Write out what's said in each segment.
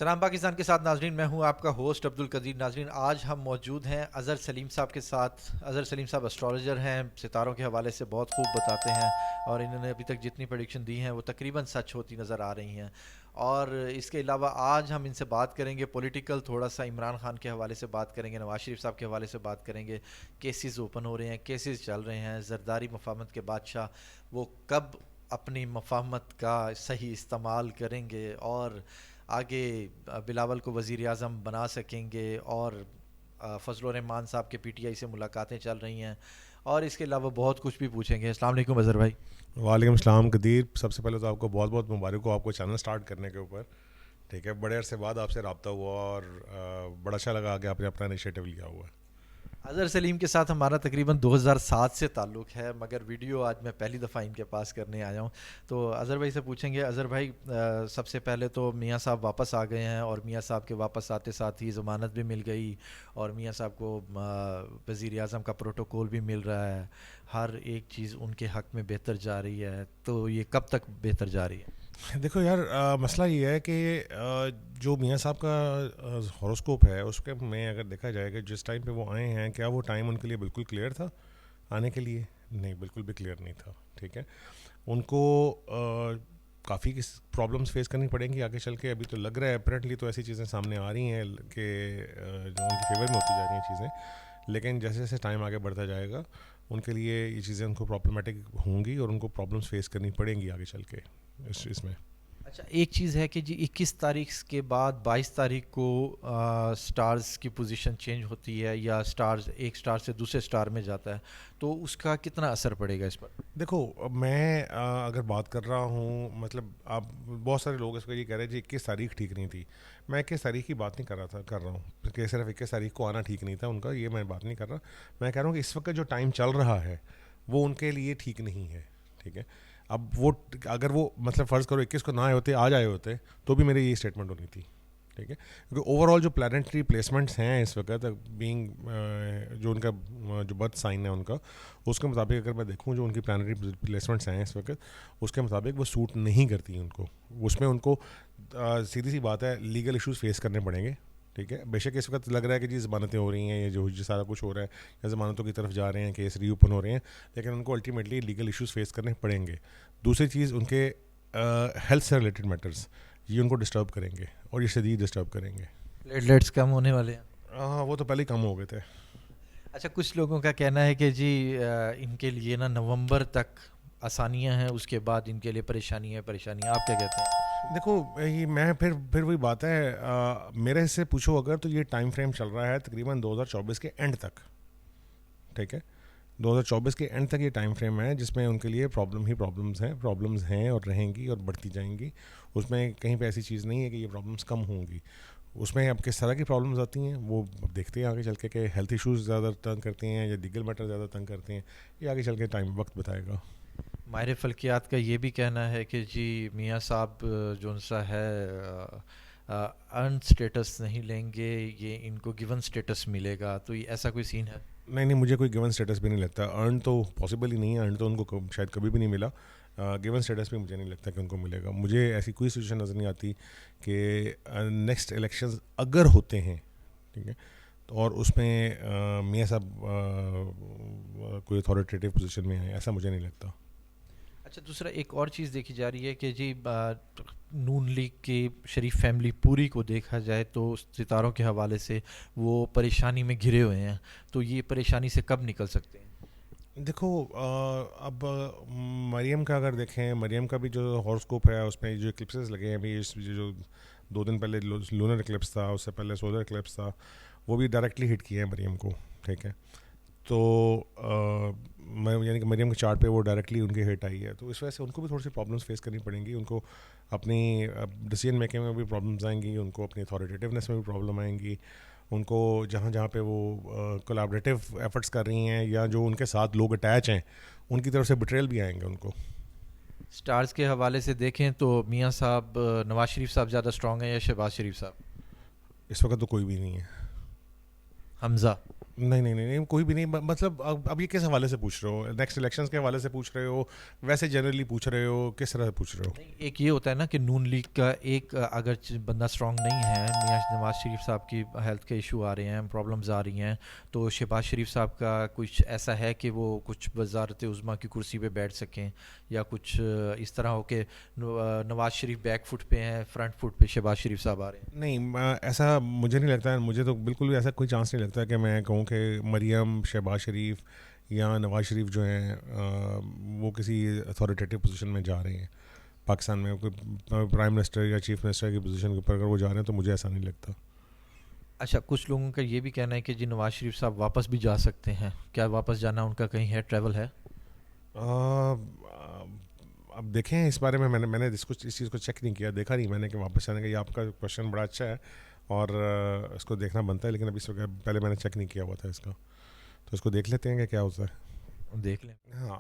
سلام پاکستان کے ساتھ ناظرین، میں ہوں آپ کا ہوسٹ عبدالقدیر۔ ناظرین، آج ہم موجود ہیں اظہر سلیم صاحب کے ساتھ۔ اظہر سلیم صاحب اسٹرالوجر ہیں، ستاروں کے حوالے سے بہت خوب بتاتے ہیں، اور انہوں نے ابھی تک جتنی پریڈکشن دی ہیں وہ تقریباً سچ ہوتی نظر آ رہی ہیں۔ اور اس کے علاوہ آج ہم ان سے بات کریں گے پولیٹیکل، تھوڑا سا عمران خان کے حوالے سے بات کریں گے، نواز شریف صاحب کے حوالے سے بات کریں گے۔ کیسز اوپن ہو رہے ہیں، کیسز چل رہے ہیں، زرداری مفاہمت کے بادشاہ وہ کب اپنی مفاہمت کا صحیح استعمال کریں گے اور آگے بلاول کو وزیر اعظم بنا سکیں گے، اور فضل الرحمان صاحب کے پی ٹی آئی سے ملاقاتیں چل رہی ہیں، اور اس کے علاوہ بہت کچھ بھی پوچھیں گے۔ السلام علیکم اظہر بھائی۔ وعلیکم السلام قدیر، سب سے پہلے تو آپ کو بہت بہت مبارک ہو آپ کو چینل سٹارٹ کرنے کے اوپر، ٹھیک ہے۔ بڑے عرصے بعد آپ سے رابطہ ہوا اور بڑا اچھا لگا کہ آپ نے اپنا انیشیٹو لیا ہوا ہے۔ اظہر سلیم کے ساتھ ہمارا تقریباً 2007 سے تعلق ہے، مگر ویڈیو آج میں پہلی دفعہ ان کے پاس کرنے آیا ہوں۔ تو اظہر بھائی سے پوچھیں گے۔ اظہر بھائی، سب سے پہلے تو میاں صاحب واپس آ گئے ہیں، اور میاں صاحب کے واپس آتے ساتھ ہی ضمانت بھی مل گئی، اور میاں صاحب کو وزیر اعظم کا پروٹوکول بھی مل رہا ہے، ہر ایک چیز ان کے حق میں بہتر جا رہی ہے۔ تو یہ کب تک بہتر جا رہی ہے؟ دیکھو یار، مسئلہ یہ ہے کہ جو میاں صاحب کا ہاروسکوپ ہے اس کے میں اگر دیکھا جائے کہ جس ٹائم پہ وہ آئے ہیں، کیا وہ ٹائم ان کے لیے بالکل کلیئر تھا آنے کے لیے؟ نہیں، بالکل بھی کلیئر نہیں تھا، ٹھیک ہے۔ ان کو کافی پرابلمس فیس کرنی پڑیں گی آگے چل کے۔ ابھی تو لگ رہا ہے اپیرنٹلی تو ایسی چیزیں سامنے آ رہی ہیں کہ جو ان کے فیور میں ہوتی جا رہی ہیں چیزیں، لیکن جیسے جیسے ٹائم آگے بڑھتا جائے گا ان کے لیے یہ چیزیں ان کو پرابلمٹک ہوں گی، اور ان کو پرابلمس فیس کرنی پڑیں گی آگے چل کے اس میں۔ اچھا، ایک چیز ہے کہ جی 21 تاریخ کے بعد 22 تاریخ کو سٹارز کی پوزیشن چینج ہوتی ہے، یا سٹارز ایک سٹار سے دوسرے سٹار میں جاتا ہے، تو اس کا کتنا اثر پڑے گا اس پر؟ دیکھو، میں اگر بات کر رہا ہوں، مطلب آپ بہت سارے لوگ اس کو یہ کہہ رہے ہیں جی 21 تاریخ ٹھیک نہیں تھی۔ میں 21 تاریخ کی بات نہیں کر رہا ہوں کہ صرف 21 تاریخ کو آنا ٹھیک نہیں تھا ان کا، یہ میں بات نہیں کر رہا۔ میں کہہ رہا ہوں کہ اس وقت جو ٹائم چل رہا ہے وہ ان کے لیے ٹھیک نہیں ہے، ٹھیک ہے۔ اب وہ اگر وہ مطلب فرض کرو 21 کو نہ آئے ہوتے، آج آئے ہوتے، تو بھی میری یہ اسٹیٹمنٹ ہونی تھی، ٹھیک ہے۔ کیونکہ اوور آل جو پلانٹری پلیسمنٹس ہیں اس وقت بینگ جو ان کا جو برتھ سائن ہے ان کا، اس کے مطابق اگر میں دیکھوں جو ان کی پلانٹری پلیسمنٹس ہیں اس وقت، اس کے مطابق وہ سوٹ نہیں کرتی ان کو۔ اس میں ان کو سیدھی سی بات ہے لیگل ایشوز فیس کرنے پڑیں گے، ٹھیک ہے۔ بے شک اس وقت لگ رہا ہے کہ جی ضمانتیں ہو رہی ہیں، یہ جو سارا کچھ ہو رہا ہے، یا ضمانتوں کی طرف جا رہے ہیں، کیس ری اوپن ہو رہے ہیں، لیکن ان کو الٹیمیٹلی لیگل ایشوز فیس کرنے پڑیں گے۔ دوسری چیز، ان کے ہیلتھ سے ریلیٹڈ میٹرز یہ ان کو ڈسٹرب کریں گے، اور یہ شدید ڈسٹرب کریں گے۔ پلیٹلیٹس کم ہونے والے ہیں؟ ہاں، وہ تو پہلے ہی کم ہو گئے تھے۔ اچھا، کچھ لوگوں کا کہنا ہے کہ جی ان کے لیے نا نومبر تک آسانیاں ہیں، اس کے بعد ان کے لیے پریشانیاں۔ آپ کیا کہتے ہیں؟ دیکھو، یہ میں پھر وہی بات ہے، میرے سے پوچھو اگر تو یہ ٹائم فریم چل رہا ہے تقریباً 2024 کے اینڈ تک، ٹھیک ہے۔ 2024 کے اینڈ تک یہ ٹائم فریم ہے جس میں ان کے لیے پرابلمز ہیں اور رہیں گی اور بڑھتی جائیں گی۔ اس میں کہیں پہ ایسی چیز نہیں ہے کہ یہ پرابلمز کم ہوں گی۔ اس میں اب کس طرح کی پرابلمز آتی ہیں وہ دیکھتے ہیں آگے چل کے، کہ ہیلتھ ایشوز زیادہ تنگ کرتے ہیں یا لیگل میٹر زیادہ تنگ کرتے ہیں، یہ آگے چل کے وقت بتائے گا۔ ماہر فلکیات کا یہ بھی کہنا ہے کہ جی میاں صاحب جو سا ہے ارن سٹیٹس نہیں لیں گے، یہ ان کو گیون سٹیٹس ملے گا، تو یہ ایسا کوئی سین ہے؟ نہیں، مجھے کوئی گیون اسٹیٹس بھی نہیں لگتا۔ ارن تو پاسبل ہی نہیں ہے، ارن تو ان کو شاید کبھی بھی نہیں ملا۔ گیون اسٹیٹس بھی مجھے نہیں لگتا کہ ان کو ملے گا۔ مجھے ایسی کوئی سچویشن نظر نہیں آتی کہ نیکسٹ الیکشنز اگر ہوتے ہیں، ٹھیک ہے، اور اس میں میاں صاحب کوئی اتھارٹیٹیو پوزیشن میں ہیں، ایسا مجھے نہیں لگتا۔ اچھا، دوسرا ایک اور چیز دیکھی جا رہی ہے کہ جی نون لیگ کی شریف فیملی پوری کو دیکھا جائے تو ستاروں کے حوالے سے وہ پریشانی میں گھرے ہوئے ہیں، تو یہ پریشانی سے کب نکل سکتے ہیں؟ دیکھو، اب مریم کا اگر دیکھیں، مریم کا بھی جو ہاراسکوپ ہے اس میں جو اکلپسز لگے ہیں ابھی، جو 2 دن پہلے لونر اکلپس تھا، اس سے پہلے سولر اکلپس تھا، وہ بھی ڈائریکٹلی ہٹ کیے ہیں مریم کو، ٹھیک ہے۔ تو یعنی کہ مریم کے چارٹ پہ وہ ڈائریکٹلی ان کے ہٹ آئی ہے، تو اس وجہ سے ان کو بھی تھوڑی سی پرابلمس فیس کرنی پڑیں گی۔ ان کو اپنی ڈیسیجن میکنگ میں بھی پرابلمس آئیں گی، ان کو اپنی اتھارٹیٹیونیس میں بھی پرابلم آئیں گی، ان کو جہاں پہ وہ کولیبریٹیو ایفرٹس کر رہی ہیں یا جو ان کے ساتھ لوگ اٹیچ ہیں ان کی طرف سے بٹریل بھی آئیں گے ان کو۔ سٹارز کے حوالے سے دیکھیں تو میاں صاحب، نواز شریف صاحب زیادہ اسٹرانگ ہیں یا شہباز شریف صاحب؟ اس وقت تو کوئی بھی نہیں ہے۔ حمزہ؟ نہیں کوئی بھی نہیں مطلب اب یہ کس حوالے سے پوچھ رہے ہو؟ نیکسٹ الیکشنز کے حوالے سے پوچھ رہے ہو؟ ویسے جنرلی پوچھ رہے ہو؟ کس طرح سے پوچھ رہے ہو؟ نہیں، ایک یہ ہوتا ہے نا کہ نون لیگ کا ایک اگر بندہ اسٹرانگ نہیں ہے، میاں نواز شریف صاحب کی ہیلتھ کے ایشو آ رہے ہیں، پرابلمز آ رہی ہیں، تو شہباز شریف صاحب کا کچھ ایسا ہے کہ وہ کچھ وزارت عظمیٰ کی کرسی پہ بیٹھ سکیں، یا کچھ اس طرح ہو کہ نواز شریف بیک فٹ پہ ہیں، فرنٹ فٹ پہ شہباز شریف صاحب آ رہے ہیں؟ نہیں ایسا مجھے نہیں لگتا ہے، مجھے تو بالکل بھی ایسا کوئی چانس نہیں لگتا کہ میں کہوں کہ مریم، شہباز شریف یا نواز شریف جو ہیں وہ کسی اتھارٹیٹیو پوزیشن میں جا رہے ہیں پاکستان میں، کوئی پرائم منسٹر یا چیف منسٹر کی پوزیشن کے اوپر اگر وہ جا رہے ہیں تو مجھے ایسا نہیں لگتا. اچھا، کچھ لوگوں کا یہ بھی کہنا ہے کہ جی نواز شریف صاحب واپس بھی جا سکتے ہیں، کیا واپس جانا ان کا کہیں ہے، ٹریول ہے؟ اب دیکھیں اس بارے میں میں نے اس چیز کو چیک نہیں کیا، دیکھا نہیں میں نے کہ واپس جانے کا. یہ آپ کا کوشچن بڑا اچھا ہے اور اس کو دیکھنا بنتا ہے، لیکن ابھی اس وقت پہلے میں نے چیک نہیں کیا ہوا تھا اس کا، تو اس کو دیکھ لیتے ہیں کہ کیا ہوتا ہے. دیکھ لیں. ہاں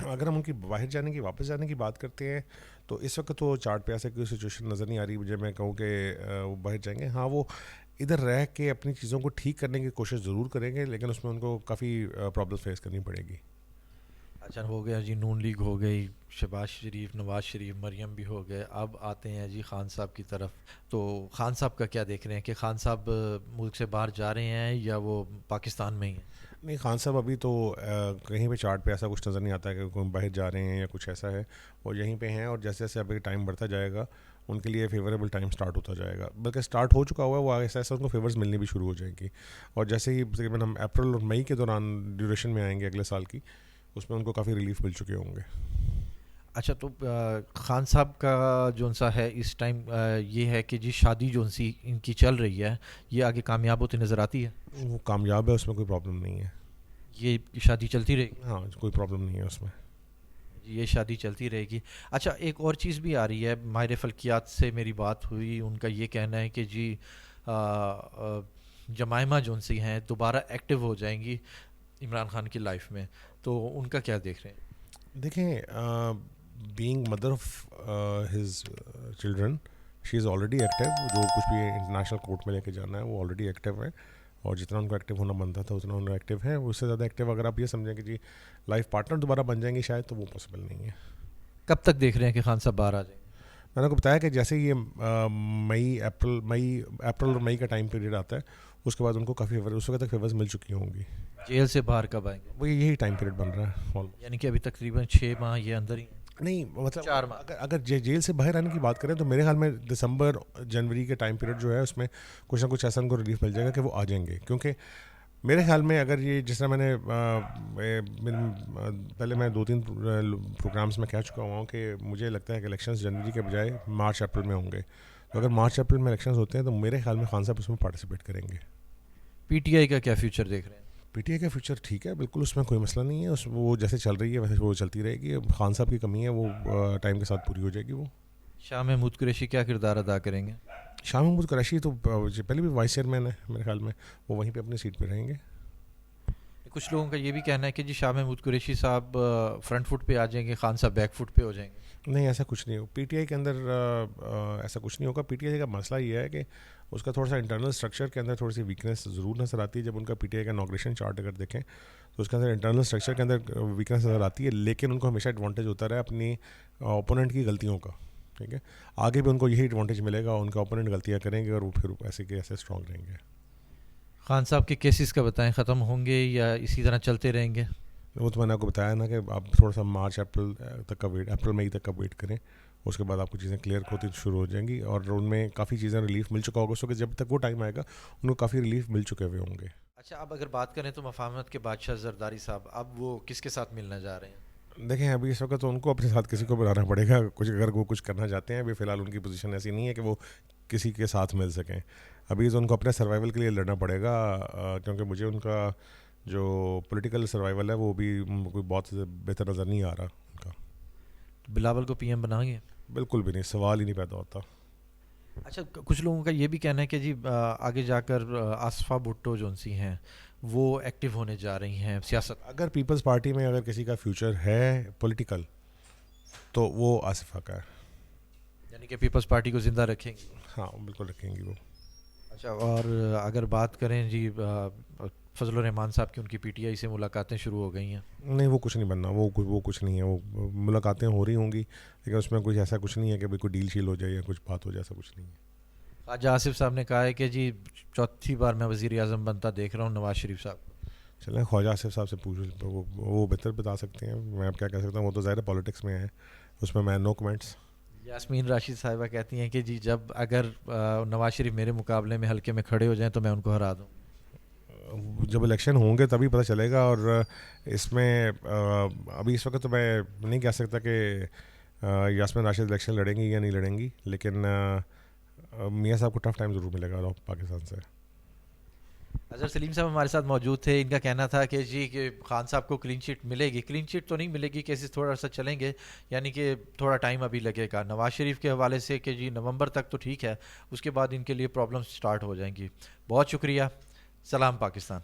اگر ہم ان کی باہر جانے کی، واپس جانے کی بات کرتے ہیں تو اس وقت تو چارٹ پہ ایسے کوئی سچویشن نظر نہیں آ رہی مجھے میں کہوں کہ وہ باہر جائیں گے. ہاں وہ ادھر رہ کے اپنی چیزوں کو ٹھیک کرنے کی کوشش ضرور کریں گے، لیکن اس میں ان کو کافی پرابلم فیس کرنی پڑے گی. اچھا، ہو گیا جی نون لیگ ہو گئی، شہباز شریف، نواز شریف، مریم بھی ہو گئے. اب آتے ہیں جی خان صاحب کی طرف. تو خان صاحب کا کیا دیکھ رہے ہیں کہ خان صاحب ملک سے باہر جا رہے ہیں یا وہ پاکستان میں ہی ہیں؟ نہیں خان صاحب ابھی تو کہیں پہ چارٹ پہ ایسا کچھ نظر نہیں آتا ہے کہ کوئی باہر جا رہے ہیں یا کچھ ایسا ہے. وہ یہیں پہ ہیں اور جیسے جیسے ابھی ٹائم بڑھتا جائے گا ان کے لیے فیوریبل ٹائم سٹارٹ ہوتا جائے گا، بلکہ سٹارٹ ہو چکا ہوا ہے. وہ ایسا ایسا ان کو فیورز ملنی بھی شروع ہو جائیں گی، اور جیسے ہی تقریباً ہم اپریل اور مئی کے دوران ڈیوریشن میں آئیں گے اگلے سال کی، اس میں ان کو کافی ریلیف مل چکے ہوں گے. اچھا، تو خان صاحب کا جو سا ہے اس ٹائم یہ ہے کہ جی شادی جو سی ان کی چل رہی ہے، یہ آگے کامیاب ہوتی نظر آتی ہے؟ وہ کامیاب ہے، اس میں کوئی پرابلم نہیں ہے. یہ شادی چلتی رہے گی؟ ہاں کوئی پرابلم نہیں ہے اس میں. یہ شادی چلتی رہے گی. اچھا، ایک اور چیز بھی آ رہی ہے، ماہر فلکیات سے میری بات ہوئی، ان کا یہ کہنا ہے کہ جی جمائمہ جونسی ہیں دوبارہ ایکٹیو ہو جائیں گی عمران خان کی لائف میں، تو ان کا کیا دیکھ رہے ہیں؟ دیکھیں being mother of his children she is already active. جو کچھ بھی انٹرنیشنل کورٹ میں لے کے جانا ہے وہ آلریڈی ایکٹیو ہے، اور جتنا ان کو ایکٹیو ہونا بنتا تھا اتنا ان کو ایکٹیو ہے. اس سے زیادہ ایکٹیو اگر آپ یہ سمجھیں کہ جی لائف پارٹنر دوبارہ بن جائیں گے شاید، تو وہ پاسبل نہیں ہے. کب تک دیکھ رہے ہیں کہ خان صاحب باہر آ جائیں گے؟ میں نے کو بتایا کہ جیسے یہ اپریل اور مئی کا ٹائم پیریڈ آتا ہے، اس کے بعد ان کو کافی اس وقت تک فیورز مل چکی ہوں گی. جیل سے باہر کب آئیں گے؟ وہ یہی ٹائم پیریڈ بن رہا ہے یعنی کہ ابھی تقریباً 6 ماہ یہ اندر ہی ہیں. نہیں مطلب 4 ماہ. اگر جیل سے باہر آنے کی بات کریں تو میرے خیال میں دسمبر جنوری کے ٹائم پیریڈ جو ہے اس میں کچھ نہ کچھ ایسا ان کو ریلیف مل جائے گا کہ وہ آ جائیں گے. کیونکہ میرے خیال میں اگر یہ جس طرح میں نے پہلے میں 2-3 پروگرامس میں کہہ چکا ہوا ہوں کہ مجھے لگتا ہے کہ الیکشنز جنوری کے بجائے مارچ اپریل میں ہوں گے. تو اگر مارچ اپریل میں الیکشنز ہوتے ہیں تو میرے خیال میں خان صاحب اس میں پارٹیسپیٹ کریں گے. پی ٹی آئی کا کیا فیوچر دیکھ رہے ہیں؟ پی ٹی آئی کا فیوچر ٹھیک ہے بالکل، اس میں کوئی مسئلہ نہیں ہے. وہ جیسے چل رہی ہے ویسے وہ چلتی رہے گی. خان صاحب کی کمی ہے وہ ٹائم کے ساتھ پوری ہو جائے گی. وہ شاہ محمود قریشی کیا کردار ادا کریں گے؟ شاہ محمود قریشی تو پہلے بھی وائس چیئرمین ہے میرے خیال میں، وہ وہیں پہ اپنی سیٹ پہ رہیں گے. کچھ لوگوں کا یہ بھی کہنا ہے کہ جی شاہ محمود قریشی صاحب فرنٹ فٹ پہ آ جائیں گے، خان صاحب بیک فٹ پہ ہو جائیں گے. نہیں ایسا کچھ نہیں ہو. پی ٹی آئی کے اندر ایسا کچھ نہیں ہوگا. پی ٹی آئی کا مسئلہ یہ ہے کہ اس کا تھوڑا سا انٹرنل اسٹرکچر کے اندر تھوڑی سی ویکنیس ضرور نظر آتی ہے. جب ان کا پی ٹی آئی کا انوگریشن چارٹ اگر دیکھیں تو اس کے اندر انٹرنل اسٹرکچر کے اندر ویکنیس نظر آتی ہے، لیکن ان کو ہمیشہ ایڈوانٹیج ہوتا رہا اپنی اوپوننٹ کی غلطیوں کا. ٹھیک ہے، آگے بھی ان کو یہی ایڈوانٹیج ملے گا، ان کا اوپوننٹ غلطیاں کریں گے اور وہ پھر ایسے کے ایسے اسٹرانگ رہیں گے. خان صاحب کے کیسز کا بتائیں، ختم ہوں گے یا اسی طرح چلتے رہیں گے؟ وہ تو میں نے آپ کو بتایا نا کہ آپ تھوڑا سا مارچ اپریل تک کا ویٹ، اپریل مئی تک کا ویٹ کریں. اس کے بعد آپ کو چیزیں کلیئر ہوتی شروع ہو جائیں گی، اور ان میں کافی چیزیں ریلیف مل چکا ہوگا. اس وقت جب تک وہ ٹائم آئے گا ان کو کافی ریلیف مل چکے ہوئے ہوں گے. اچھا، اب اگر بات کریں تو مفاہمت کے بادشاہ زرداری صاحب، اب وہ کس کے ساتھ ملنے جا رہے ہیں؟ دیکھیں ابھی اس وقت تو ان کو اپنے ساتھ کسی کو بلانا پڑے گا کچھ، اگر وہ کچھ کرنا چاہتے ہیں. ابھی فی الحال ان کی پوزیشن ایسی نہیں ہے کہ وہ کسی کے ساتھ مل سکیں. ابھی تو ان کو اپنے سروائیول کے لیے لڑنا پڑے گا، کیونکہ مجھے ان کا جو پولیٹیکل سروائیول ہے وہ بھی کوئی بہت بہتر نظر نہیں آ رہا ان کا. بلاول کو پی ایم بنائیں گے؟ بالکل بھی نہیں، سوال ہی نہیں پیدا ہوتا. اچھا، کچھ لوگوں کا یہ بھی کہنا ہے کہ جی آگے جا کر آصفہ بھٹو جو سی ہیں وہ ایکٹیو ہونے جا رہی ہیں سیاست. اگر پیپلز پارٹی میں اگر کسی کا فیوچر ہے پولیٹیکل تو وہ آصفہ کا ہے. یعنی کہ پیپلز پارٹی کو زندہ رکھیں گی؟ ہاں بالکل رکھیں گی وہ. اچھا، اور اگر بات کریں جی فضل الرحمان صاحب کی ان کی پی ٹی آئی سے ملاقاتیں شروع ہو گئی ہیں. نہیں وہ کچھ نہیں بننا، وہ کچھ نہیں ہے، وہ ملاقاتیں ہو رہی ہوں گی لیکن اس میں کچھ ایسا کچھ نہیں ہے کہ کوئی ڈیل شیل ہو جائے یا کچھ بات ہو جائے، ایسا کچھ نہیں ہے. خواجہ آصف صاحب نے کہا ہے کہ جی چوتھی بار میں وزیر اعظم بنتا دیکھ رہا ہوں نواز شریف صاحب کو. چلیں خواجہ آصف صاحب سے پوچھ، وہ بہتر بتا سکتے ہیں، میں اب کیا کہہ سکتا ہوں، وہ تو ظاہر پالیٹکس میں ہے، اس میں نو کمنٹس. یاسمین راشد صاحبہ کہتی ہیں کہ جی جب اگر نواز شریف میرے مقابلے میں حلقے میں کھڑے ہو جائیں تو میں ان کو ہرا دوں. جب الیکشن ہوں گے تبھی پتہ چلے گا، اور اس میں ابھی اس وقت تو میں نہیں کہہ سکتا کہ یاسمین راشد الیکشن لڑیں گی یا نہیں لڑیں گی، لیکن میاں صاحب کو ٹف ٹائم ضرور ملے گا پاکستان سے. اظہر سلیم صاحب ہمارے ساتھ موجود تھے. ان کا کہنا تھا کہ جی کہ خان صاحب کو کلین شیٹ ملے گی. کلین شیٹ تو نہیں ملے گی، کیسز تھوڑا سا چلیں گے، یعنی کہ تھوڑا ٹائم ابھی لگے گا. نواز شریف کے حوالے سے کہ جی نومبر تک تو ٹھیک ہے، اس کے بعد ان کے لیے پرابلم سٹارٹ ہو جائیں گی. بہت شکریہ. سلام پاکستان.